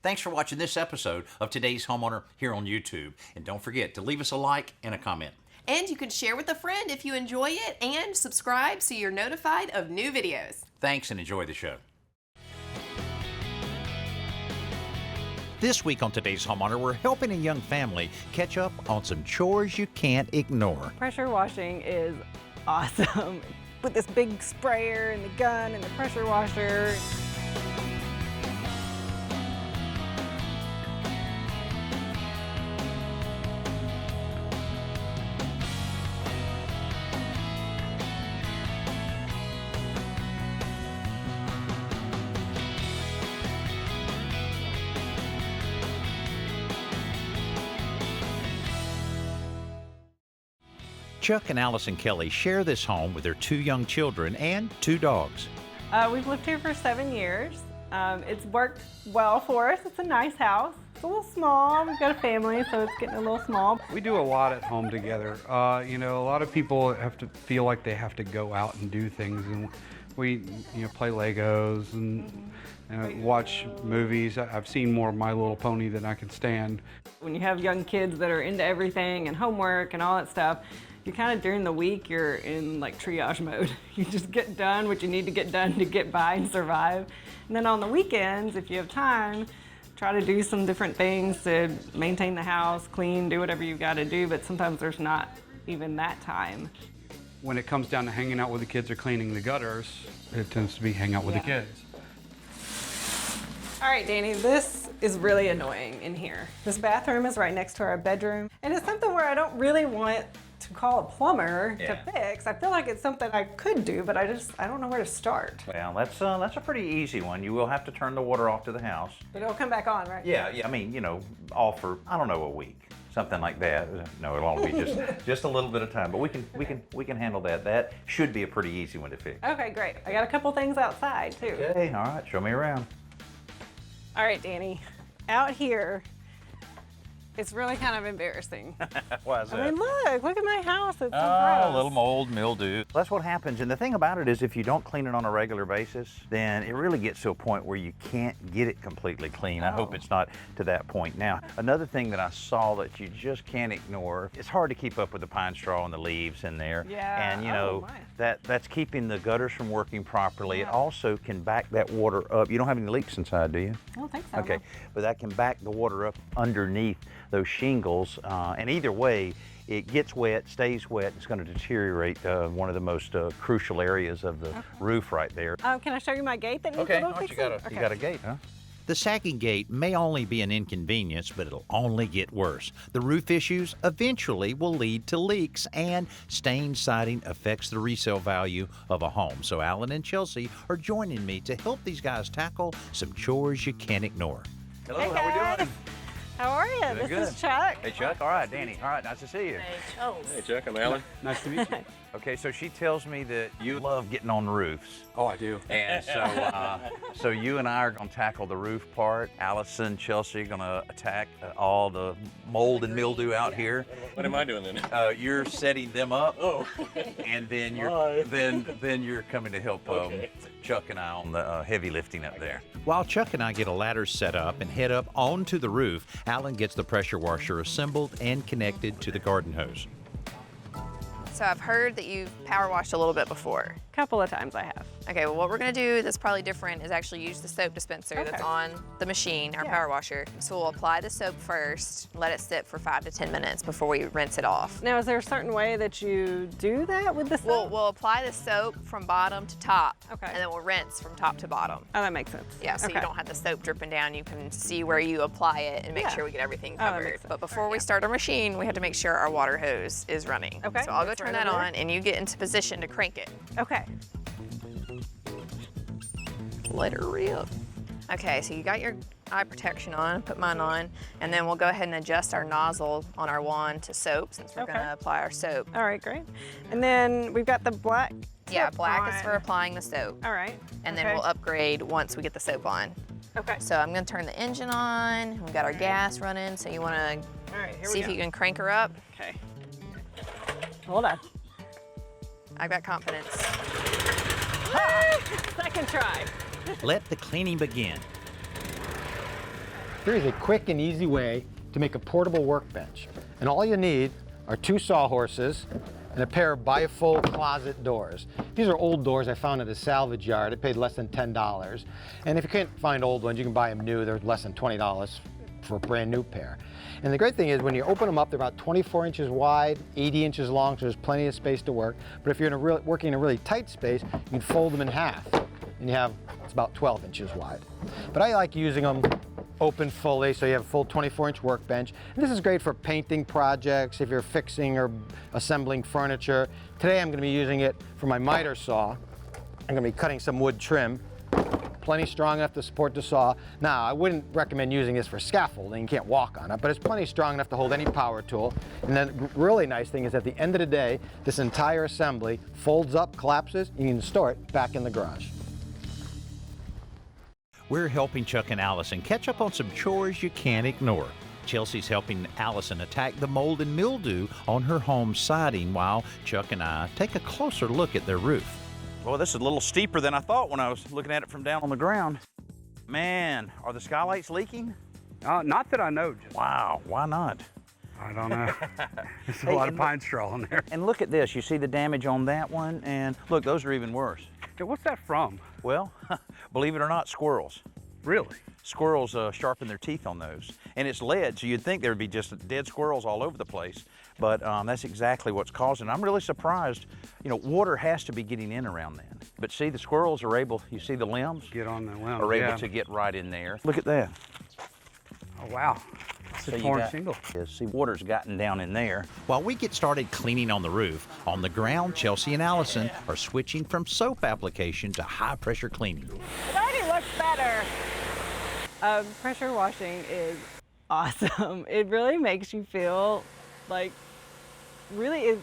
Thanks for watching this episode of Today's Homeowner here on YouTube. And don't forget to leave us a like and a comment. And you can share with a friend if you enjoy it, and subscribe so you're notified of new videos. Thanks and enjoy the show. This week on Today's Homeowner, we're helping a young family catch up on some chores you can't ignore. Pressure washing is awesome. With this big sprayer and the gun and the pressure washer. Chuck and Allison Kelly share this home with their 2 young children and 2 dogs. We've lived here for 7 years. It's worked well for us. It's a nice house. It's a little small. We've got a family, so it's getting a little small. We do a lot at home together. You know, a lot of people have to feel like they have to go out and do things, and we, play Legos and watch movies. I've seen more of My Little Pony than I can stand. When you have young kids that are into everything and homework and all that stuff, you kind of during the week, you're in like triage mode. You just get done what you need to get done to get by and survive. And then on the weekends, if you have time, try to do some different things to maintain the house, clean, do whatever you've got to do, but sometimes there's not even that time. When it comes down to hanging out with the kids or cleaning the gutters, it tends to be hang out with the kids. All right, Danny, this is really annoying in here. This bathroom is right next to our bedroom, and it's something where I don't really want to call a plumber to fix. I feel like it's something I could do, but I don't know where to start. Well, that's a pretty easy one. You will have to turn the water off to the house. But it'll come back on, right? Yeah, I mean, off for, I don't know, a week. Something like that. No, it'll only be just a little bit of time, but we can handle that. That should be a pretty easy one to fix. Okay, great. I got a couple things outside too. Okay, all right, show me around. All right, Danny. Out here, it's really kind of embarrassing. Why is that? I mean, look at my house. It's so a gross. little mold, mildew. That's what happens. And the thing about it is if you don't clean it on a regular basis, then it really gets to a point where you can't get it completely clean. I hope it's not to that point. Now, another thing that I saw that you just can't ignore, it's hard to keep up with the pine straw and the leaves in there. Yeah. And that's keeping the gutters from working properly. It also can back that water up. You don't have any leaks inside, do you? I don't think so. Okay, but that can back the water up underneath those shingles, and either way, it gets wet, stays wet. It's going to deteriorate one of the most crucial areas of the roof right there. Can I show you my gate that needs a little fixing? You got a gate, huh? The sagging gate may only be an inconvenience, but it'll only get worse. The roof issues eventually will lead to leaks, and stained siding affects the resale value of a home. So Alan and Chelsea are joining me to help these guys tackle some chores you can't ignore. Hello, Hey, how we guys. doing? How are you? Doing This good. is Chuck. Hey, Chuck. All right, Danny. All right, nice to see you. Hey Chuck, I'm Alan. Nice to meet you. Okay, so she tells me that you love getting on roofs. Oh, I do. And so you and I are going to tackle the roof part. Allison, Chelsea are going to attack all the mold and mildew out here. What am I doing then? You're setting them up. Oh. And then Bye. then you're coming to help Chuck and I on the heavy lifting up there. While Chuck and I get a ladder set up and head up onto the roof, Alan gets the pressure washer assembled and connected to the garden hose. So I've heard that you've power washed a little bit before. A couple of times I have. Okay, well what we're gonna do that's probably different is actually use the soap dispenser that's on the machine, our power washer. So we'll apply the soap first, let it sit for 5 to 10 minutes before we rinse it off. Now, is there a certain way that you do that with the soap? We'll apply the soap from bottom to top, Okay. and then we'll rinse from top to bottom. Oh, that makes sense. Yeah, so Okay. you don't have the soap dripping down. You can see where you apply it and make Yeah. sure we get everything Oh, that covered. makes sense. But before we start our machine, we have to make sure our water hose is running. Okay, So I'll go that's turn right that over on, and you get into position to crank it. Okay. Let her rip. Okay, so you got your eye protection on, put mine on, and then we'll go ahead and adjust our nozzle on our wand to soap since we're Okay. gonna apply our soap. All right, great. And then we've got the black Yeah, tip black is on. for applying the soap. All right. And then okay. we'll upgrade once we get the soap on. Okay. So I'm gonna turn the engine on. We've got our gas running, so you wanna All right, here see we if go. you can crank her up. Okay. Hold on. I've got confidence. Second try. Let the cleaning begin. Here is a quick and easy way to make a portable workbench. And all you need are 2 sawhorses and a pair of bifold closet doors. These are old doors I found at a salvage yard. I paid less than $10. And if you can't find old ones, you can buy them new. They're less than $20 for a brand new pair. And the great thing is when you open them up, they're about 24 inches wide, 80 inches long, so there's plenty of space to work. But if you're working in a really tight space, you can fold them in half. And you have, it's about 12 inches wide. But I like using them open fully, so you have a full 24-inch workbench. And this is great for painting projects, if you're fixing or assembling furniture. Today I'm going to be using it for my miter saw. I'm going to be cutting some wood trim. Plenty strong enough to support the saw. Now, I wouldn't recommend using this for scaffolding. You can't walk on it, but it's plenty strong enough to hold any power tool. And then the really nice thing is at the end of the day, this entire assembly folds up, collapses, and you can store it back in the garage. We're helping Chuck and Allison catch up on some chores you can't ignore. Chelsea's helping Allison attack the mold and mildew on her home siding while Chuck and I take a closer look at their roof. Well, this is a little steeper than I thought when I was looking at it from down on the ground. Man, are the skylights leaking? Not that I know. Wow, why not? I don't know. There's a lot of pine straw in there. And look at this, you see the damage on that one, and look, those are even worse. Hey, what's that from? Well, believe it or not, squirrels. Really? Squirrels sharpen their teeth on those. And it's lead, so you'd think there'd be just dead squirrels all over the place. But that's exactly what's causing it. I'm really surprised. You know, water has to be getting in around then. But see, the squirrels are able, you see the limbs? Get on the limbs, are able to get right in there. Look at that. Oh, wow. It's a torn shingle. See, water's gotten down in there. While we get started cleaning on the roof, on the ground, Chelsea and Allison are switching from soap application to high-pressure cleaning. It already looks better. Pressure washing is awesome. It really makes you feel like, it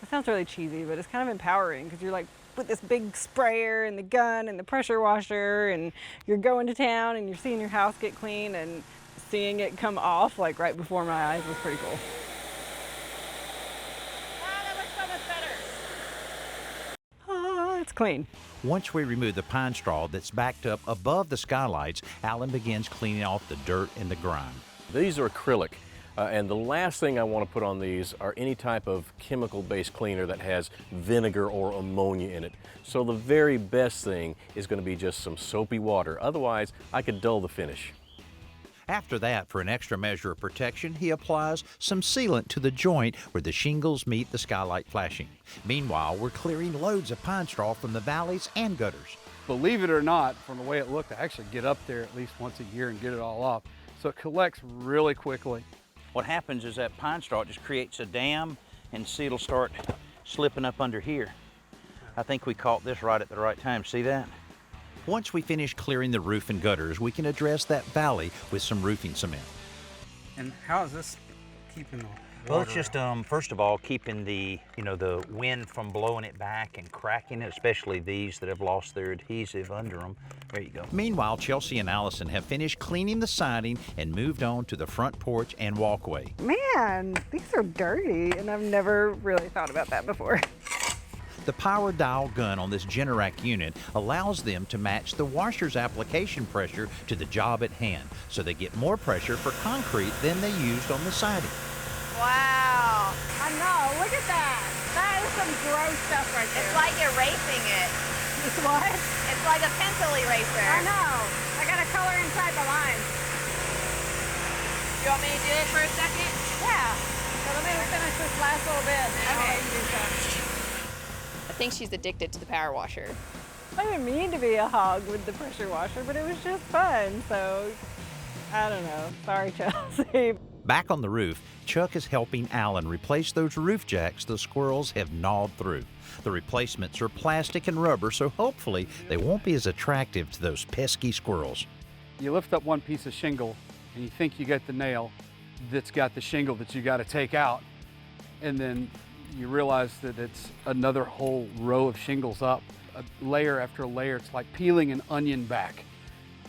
sounds really cheesy, but it's kind of empowering because you're like with this big sprayer and the gun and the pressure washer, and you're going to town and you're seeing your house get clean, and seeing it come off like right before my eyes was pretty cool. That looks so much better. It's clean. Once we remove the pine straw that's backed up above the skylights, Alan begins cleaning off the dirt and the grime. These are acrylic, and the last thing I want to put on these are any type of chemical-based cleaner that has vinegar or ammonia in it. So the very best thing is going to be just some soapy water. Otherwise, I could dull the finish. After that, for an extra measure of protection, he applies some sealant to the joint where the shingles meet the skylight flashing. Meanwhile, we're clearing loads of pine straw from the valleys and gutters. Believe it or not, from the way it looked, I actually get up there at least once a year and get it all off. So it collects really quickly. What happens is that pine straw just creates a dam, and see, it'll start slipping up under here. I think we caught this right at the right time. See that? Once we finish clearing the roof and gutters, we can address that valley with some roofing cement. And how is this keeping the Well, water it's just, first of all, keeping the wind from blowing it back and cracking it, especially these that have lost their adhesive under them. There you go. Meanwhile, Chelsea and Allison have finished cleaning the siding and moved on to the front porch and walkway. Man, these are dirty, and I've never really thought about that before. The power dial gun on this Generac unit allows them to match the washer's application pressure to the job at hand, so they get more pressure for concrete than they used on the siding. Wow. I know, look at that. That is some gross stuff right there. It's like erasing it. It's what? It's like a pencil eraser. I know. I gotta color inside the lines. You want me to do it for a second? Yeah. So let me finish this last little bit, and then I'll let you do some. I think she's addicted to the power washer. I didn't mean to be a hog with the pressure washer, but it was just fun, so I don't know. Sorry, Chelsea. Back on the roof, Chuck is helping Alan replace those roof jacks the squirrels have gnawed through. The replacements are plastic and rubber, so hopefully they won't be as attractive to those pesky squirrels. You lift up one piece of shingle and you think you get the nail that's got the shingle that you got to take out, and then you realize that it's another whole row of shingles up, layer after layer. It's like peeling an onion back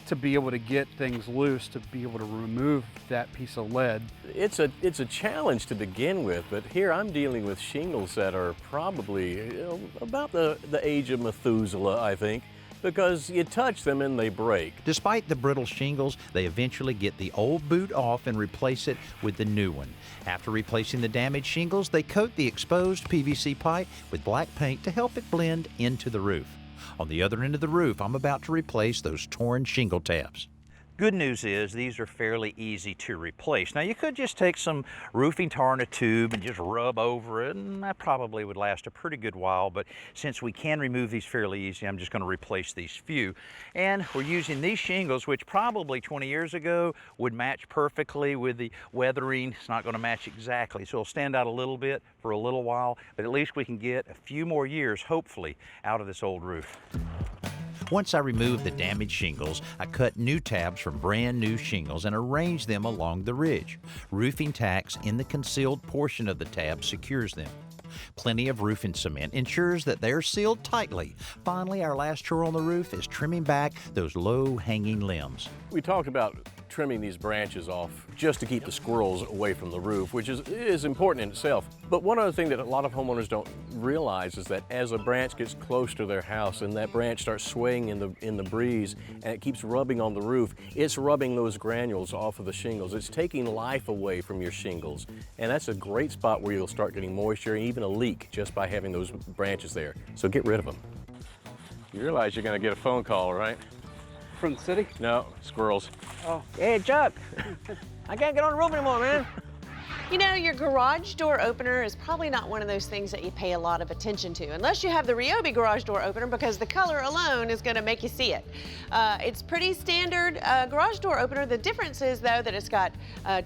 to be able to get things loose, to be able to remove that piece of lead. It's a challenge to begin with, but here I'm dealing with shingles that are probably about the age of Methuselah, I think. because you touch them and they break. Despite the brittle shingles, they eventually get the old boot off and replace it with the new one. After replacing the damaged shingles, they coat the exposed PVC pipe with black paint to help it blend into the roof. On the other end of the roof, I'm about to replace those torn shingle tabs. Good news is these are fairly easy to replace. Now you could just take some roofing tar in a tube and just rub over it, and that probably would last a pretty good while, but since we can remove these fairly easy, I'm just going to replace these few. And we're using these shingles, which probably 20 years ago would match perfectly with the weathering. It's not going to match exactly, so it'll stand out a little bit for a little while, but at least we can get a few more years, hopefully, out of this old roof. Once I remove the damaged shingles, I cut new tabs from brand new shingles and arrange them along the ridge. Roofing tacks in the concealed portion of the tab secures them. Plenty of roofing cement ensures that they're sealed tightly. Finally, our last chore on the roof is trimming back those low-hanging limbs. We talked about trimming these branches off just to keep the squirrels away from the roof, which is important in itself. But one other thing that a lot of homeowners don't realize is that as a branch gets close to their house and that branch starts swaying in the breeze and it keeps rubbing on the roof, it's rubbing those granules off of the shingles. It's taking life away from your shingles. And that's a great spot where you'll start getting moisture and even a leak just by having those branches there. So get rid of them. You realize you're going to get a phone call, right? From the city? No, squirrels. Oh. Hey, Chuck, I can't get on the roof anymore, man. You know, your garage door opener is probably not one of those things that you pay a lot of attention to, unless you have the Ryobi garage door opener, because the color alone is going to make you see it. It's pretty standard garage door opener. The difference is, though, that it's got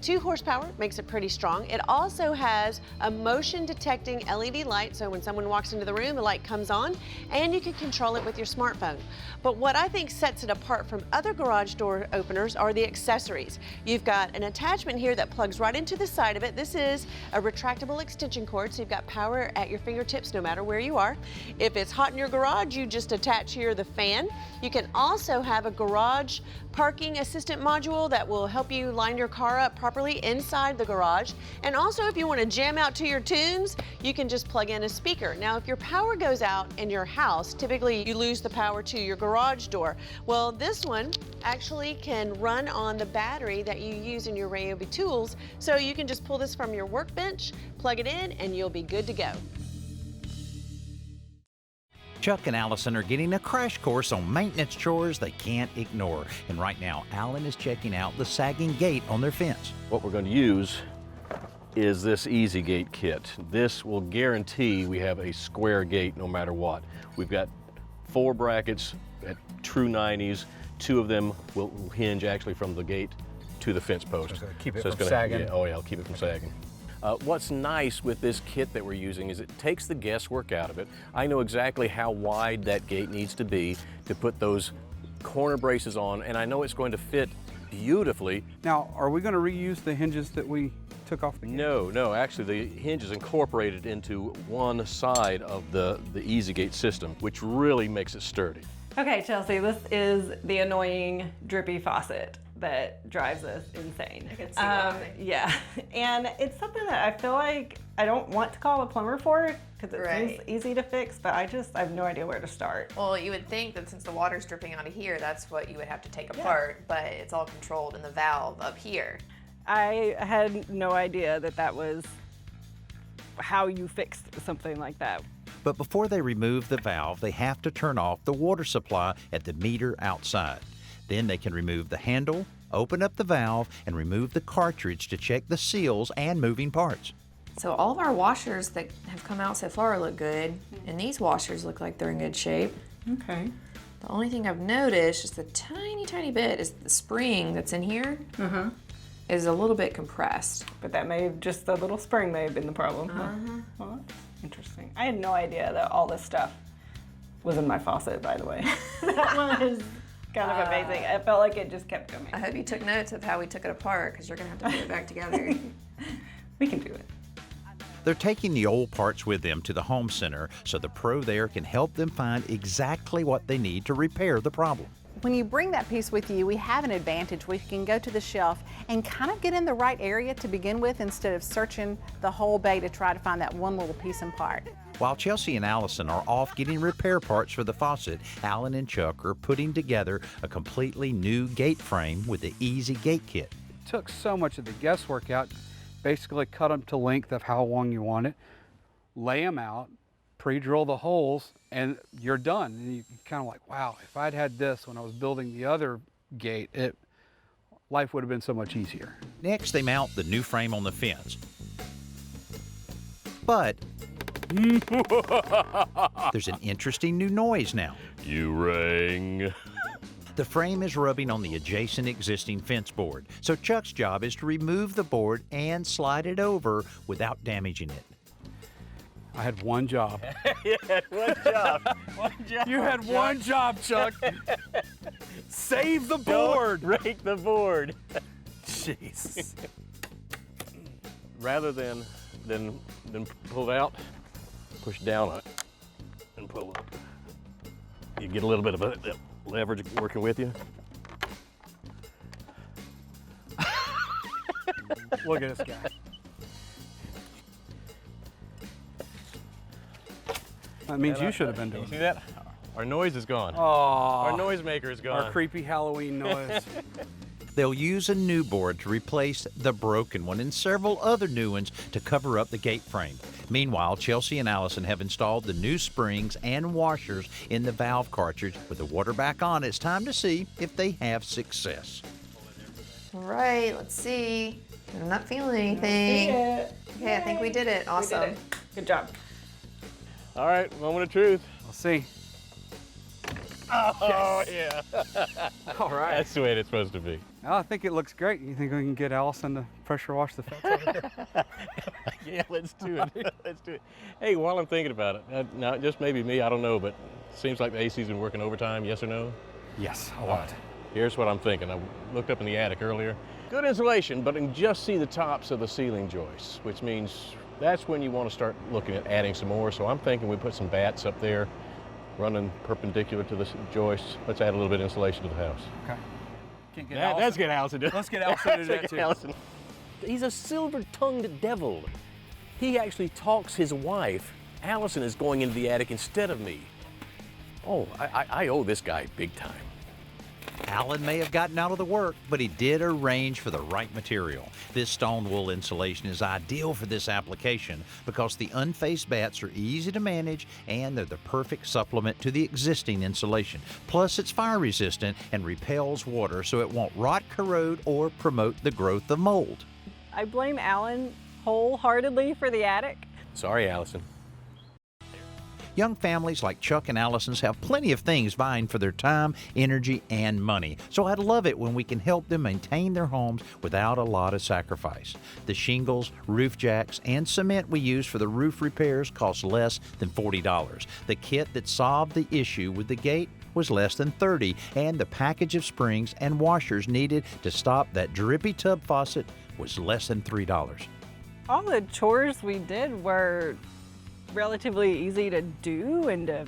2 horsepower, makes it pretty strong. It also has a motion detecting LED light, so when someone walks into the room, the light comes on, and you can control it with your smartphone. But what I think sets it apart from other garage door openers are the accessories. You've got an attachment here that plugs right into the side of it. This is a retractable extension cord, so you've got power at your fingertips no matter where you are. If it's hot in your garage, you just attach here the fan. You can also have a garage parking assistant module that will help you line your car up properly inside the garage. And also, if you want to jam out to your tunes, you can just plug in a speaker. Now, if your power goes out in your house, typically you lose the power to your garage door. Well, this one actually can run on the battery that you use in your Ryobi tools, so you can just pull this from your workbench, plug it in, and you'll be good to go. Chuck and Allison are getting a crash course on maintenance chores they can't ignore. And right now, Alan is checking out the sagging gate on their fence. What we're going to use is this Easy Gate kit. This will guarantee we have a square gate no matter what. We've got 4 brackets at true 90s. 2 of them will hinge actually from the gate to the fence post. So keep it it's from gonna, sagging. Yeah, oh yeah, I'll keep it from sagging. What's nice with this kit that we're using is it takes the guesswork out of it. I know exactly how wide that gate needs to be to put those corner braces on, and I know it's going to fit beautifully. Now, are we going to reuse the hinges that we took off the gate? No, actually the hinge is incorporated into one side of the Easy Gate system, which really makes it sturdy. Okay, Chelsea, this is the annoying drippy faucet that drives us insane. I can see why. Yeah, and it's something that I feel like I don't want to call a plumber for because it seems easy to fix, but I have no idea where to start. Well, you would think that since the water's dripping out of here, that's what you would have to take apart, but it's all controlled in the valve up here. I had no idea that that was how you fixed something like that. But before they remove the valve, they have to turn off the water supply at the meter outside. Then they can remove the handle, open up the valve, and remove the cartridge to check the seals and moving parts. So all of our washers that have come out so far look good, and these washers look like they're in good shape. Okay. The only thing I've noticed, just a tiny bit, is the spring that's in here is a little bit compressed. But that may have, just the little spring may have been the problem. Well, that's interesting. I had no idea that all this stuff was in my faucet, by the way. That was kind of amazing. I felt like it just kept coming. I hope you took notes of how we took it apart, because you're gonna have to put it back together. We can do it. They're taking the old parts with them to the home center so the pro there can help them find exactly what they need to repair the problem. when you bring that piece with you, we have an advantage. We can go to the shelf and kind of get in the right area to begin with instead of searching the whole bay to try to find that one little piece and part. While Chelsea and Allison are off getting repair parts for the faucet, Alan and Chuck are putting together a completely new gate frame with the Easy Gate Kit. It took so much of the guesswork out. Basically cut them to length of how long you want it, lay them out, pre-drill the holes, and you're done. And you kind of like, wow, if I'd had this when I was building the other gate, life would have been so much easier. Next, they mount the new frame on the fence. But there's an interesting new noise now. You rang. The frame is rubbing on the adjacent existing fence board, so Chuck's job is to remove the board and slide it over without damaging it. I had one job. You had one job. You had one job, Chuck. Save the board. Don't break the board. Jeez. Rather than pull it out, push down on it and pull up. You get a little bit of a leverage working with you. Look at this guy. That means you should have been doing See it. that? Our noise is gone. Oh, Our noise maker is gone. our creepy Halloween noise. They'll use a new board to replace the broken one and several other new ones to cover up the gate frame. Meanwhile, Chelsea and Allison have installed the new springs and washers in the valve cartridge. With the water back on, it's time to see if they have success. All right, let's see. I'm not feeling anything. Okay, I think we did it. Awesome. We did it. Good job. All right, moment of truth. I'll see. Oh, yeah. All right. That's the way it's supposed to be. Oh, I think it looks great. You think we can get Allison to pressure wash the fence over there? Yeah, let's do it. Let's do it. Hey, while I'm thinking about it, now just maybe me, I don't know, but it seems like the AC's been working overtime, yes or no? Yes, a All lot. right. Here's what I'm thinking. I looked up in the attic earlier. Good insulation, but I can just see the tops of the ceiling joists, which means that's when you want to start looking at adding some more. So I'm thinking we put some bats up there, running perpendicular to the joists. Let's add a little bit of insulation to the house. Okay. Can't get Let's get Allison to do it. Let's get Allison to do that Let's too. get Allison. He's a silver-tongued devil. He actually talks his wife. Allison is going into the attic instead of me. Oh, I owe this guy big time. Alan may have gotten out of the work, but he did arrange for the right material. This stone wool insulation is ideal for this application because the unfaced bats are easy to manage and they're the perfect supplement to the existing insulation. Plus, it's fire resistant and repels water so it won't rot, corrode, or promote the growth of mold. I blame Alan wholeheartedly for the attic. Sorry, Allison. Young families like Chuck and Allison's have plenty of things vying for their time, energy, and money. So I'd love it when we can help them maintain their homes without a lot of sacrifice. The shingles, roof jacks, and cement we use for the roof repairs cost less than $40. The kit that solved the issue with the gate was less than $30, and the package of springs and washers needed to stop that drippy tub faucet was less than $3. All the chores we did were relatively easy to do and to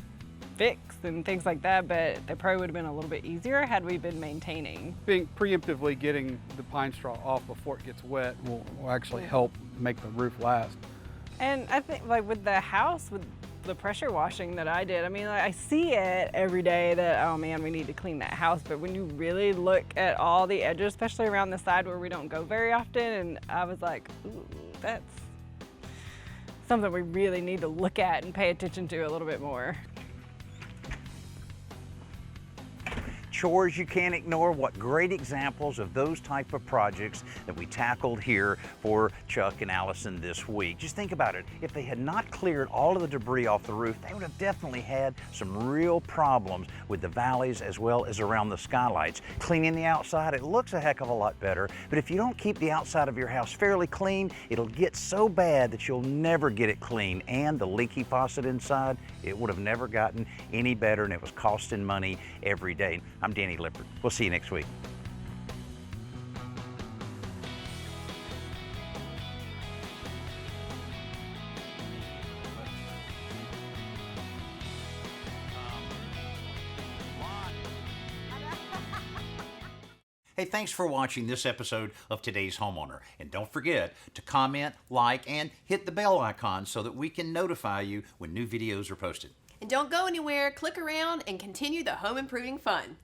fix and things like that, but they probably would have been a little bit easier had we been maintaining. Being preemptively getting the pine straw off before it gets wet will actually help make the roof last. And I think like with the house, with the pressure washing that I did, I mean, like, I see it every day that, oh man, we need to clean that house, but when you really look at all the edges, especially around the side where we don't go very often, and I was like, ooh, that's something we really need to look at and pay attention to a little bit more. Chores you can't ignore. What great examples of those type of projects that we tackled here for Chuck and Allison this week. Just think about it. If they had not cleared all of the debris off the roof, they would have definitely had some real problems with the valleys as well as around the skylights. Cleaning the outside, it looks a heck of a lot better, but if you don't keep the outside of your house fairly clean, it'll get so bad that you'll never get it clean. And the leaky faucet inside, it would have never gotten any better, and it was costing money every day. I'm Danny Lipford. We'll see you next week. Hey, thanks for watching this episode of Today's Homeowner. And don't forget to comment, like, and hit the bell icon so that we can notify you when new videos are posted. And don't go anywhere, click around and continue the home improving fun.